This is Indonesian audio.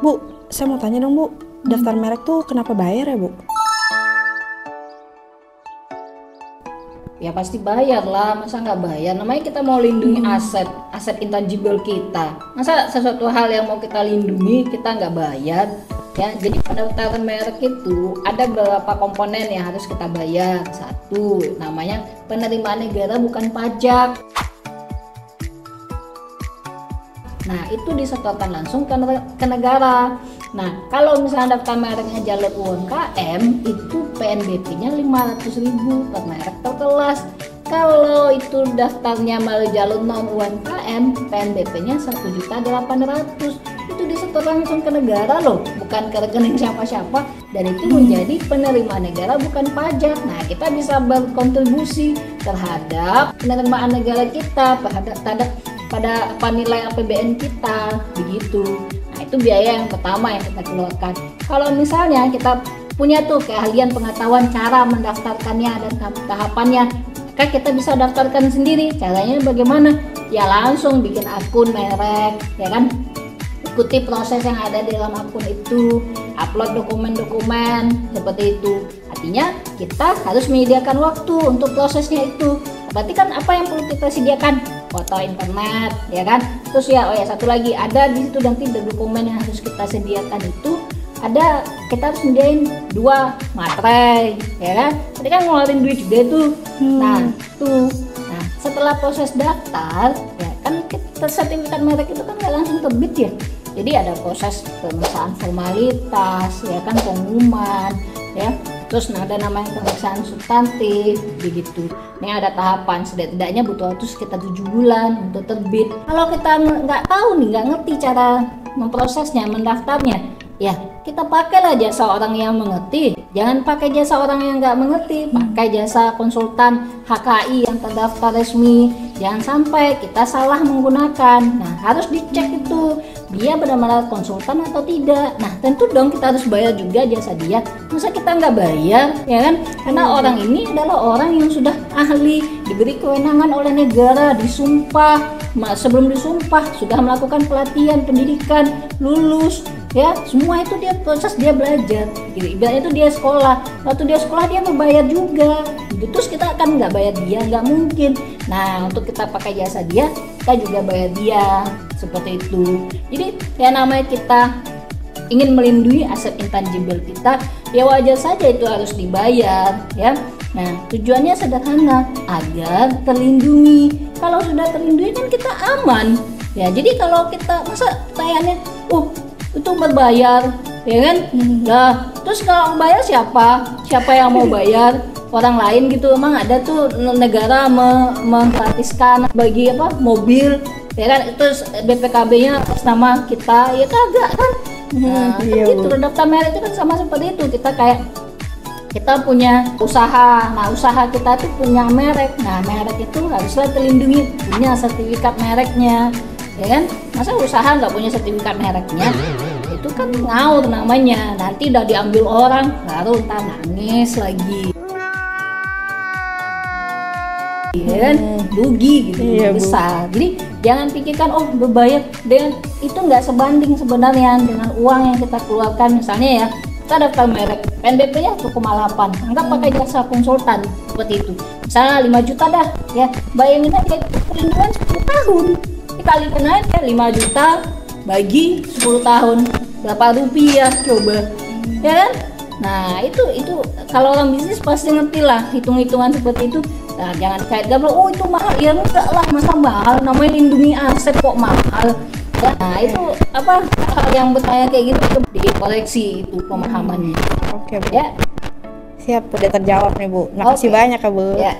Bu, saya mau tanya dong Bu, daftar merek tuh kenapa bayar ya Bu? Ya pasti bayar lah, masa nggak bayar? Namanya kita mau lindungi aset intangible kita. Masa sesuatu hal yang mau kita lindungi kita nggak bayar? Ya, jadi pendaftaran merek itu ada beberapa komponen yang harus kita bayar. Satu, namanya penerimaan negara bukan pajak. Nah, itu disetorkan langsung ke negara. Nah, kalau misalnya daftar mereknya jalur UMKM, itu PNBP-nya 500.000 per merek per kelas. Kalau itu daftarnya melalui jalur non UMKM, PNBP-nya 1.800.000. Itu disetor langsung ke negara loh, bukan ke rekening siapa-siapa, dan itu menjadi penerimaan negara bukan pajak. Nah, kita bisa berkontribusi terhadap penerimaan negara kita pada nilai APBN kita begitu. Nah, itu biaya yang pertama yang kita keluarkan. Kalau misalnya kita punya tuh keahlian pengetahuan cara mendaftarkannya dan tahapannya, maka kita bisa daftarkan sendiri. Caranya bagaimana? Ya langsung bikin akun merek, ya kan? Ikuti proses yang ada di dalam akun itu, upload dokumen-dokumen seperti itu. Artinya kita harus menyediakan waktu untuk prosesnya itu. Berarti kan apa yang perlu kita sediakan? Foto internet, ya kan? Terus ya, satu lagi ada di situ nanti dokumen yang harus kita sediakan itu ada, kita harus menyediain 2 materai, ya kan? Tadi kan ngeluarin duit juga tuh. Nah, setelah proses daftar, ya kan sertifikat merek itu kan nggak langsung terbit ya. Jadi ada proses pemeriksaan formalitas, ya kan, pengumuman, ya. Terus ada namanya pemeriksaan substantif, begitu. Ini ada tahapan, setidaknya butuh waktu sekitar 7 bulan untuk terbit. Kalau kita nggak tahu nih, nggak ngerti cara memprosesnya, mendaftarnya, ya kita pakailah jasa orang yang mengerti. Jangan pakai jasa orang yang nggak mengerti, pakai jasa konsultan HKI yang terdaftar resmi. Jangan sampai kita salah menggunakan. Nah, harus dicek itu dia benar-benar konsultan atau tidak. Nah, tentu dong kita harus bayar juga jasa dia. Masa kita nggak bayar, ya kan? Karena orang ini adalah orang yang sudah ahli, diberi kewenangan oleh negara, disumpah. Sebelum disumpah sudah melakukan pelatihan, pendidikan, lulus, ya semua itu dia proses, dia belajar. Gitu. Ibaratnya itu dia sekolah. Waktu dia sekolah dia membayar juga. Gitu. Terus kita akan nggak bayar dia, nggak mungkin. Nah, untuk kita pakai jasa dia, kita juga bayar dia, seperti itu. Jadi ya namanya kita ingin melindungi aset intangible kita, ya wajar saja itu harus dibayar, ya. Nah, tujuannya sederhana, agar terlindungi. Kalau sudah terlindungi kan kita aman, ya. Jadi kalau kita masa pertanyaannya, itu berbayar, ya kan? Nah, terus kalau bayar siapa? Siapa yang mau bayar? Orang lain gitu. Emang ada tuh negara menggratiskan bagi apa mobil, ya kan? Terus BPKB-nya atas nama kita, ya kagak kan? Nah, iya, gitu. Daftar merek itu kan sama seperti itu. Kita punya usaha. Nah, usaha kita tuh punya merek. Nah, merek itu haruslah terlindungi, punya sertifikat mereknya, ya kan? Masa usaha nggak punya sertifikat mereknya? Itu kan ngawur namanya. Nanti udah diambil orang, baru ntar nangis lagi, ya kan? Rugi gitu, Iya, besar. Jadi jangan pikirkan berbayar dengan itu nggak sebanding sebenarnya dengan uang yang kita keluarkan. Misalnya ya, kita daftar merek, PNBP-nya 1,8, anggap pakai jasa konsultan seperti itu. Misalnya 5 juta dah, ya bayangin aja perlindungan 10 tahun. Dikalikan aja 5 juta bagi 10 tahun, berapa rupiah coba, ya kan? Nah, itu kalau orang bisnis pasti ngerti lah hitung-hitungan seperti itu. Nah, jangan kaitkan itu mahal, ya enggak lah, masa mahal, namanya lindungi aset kok mahal. Ya, nah, itu apa hal yang bertanya kayak gitu dikoreksi itu pemahamannya. Oke, Bu. Ya, Siap, udah terjawab nih Bu. Makasih Oke. banyak ya Bu. Ya.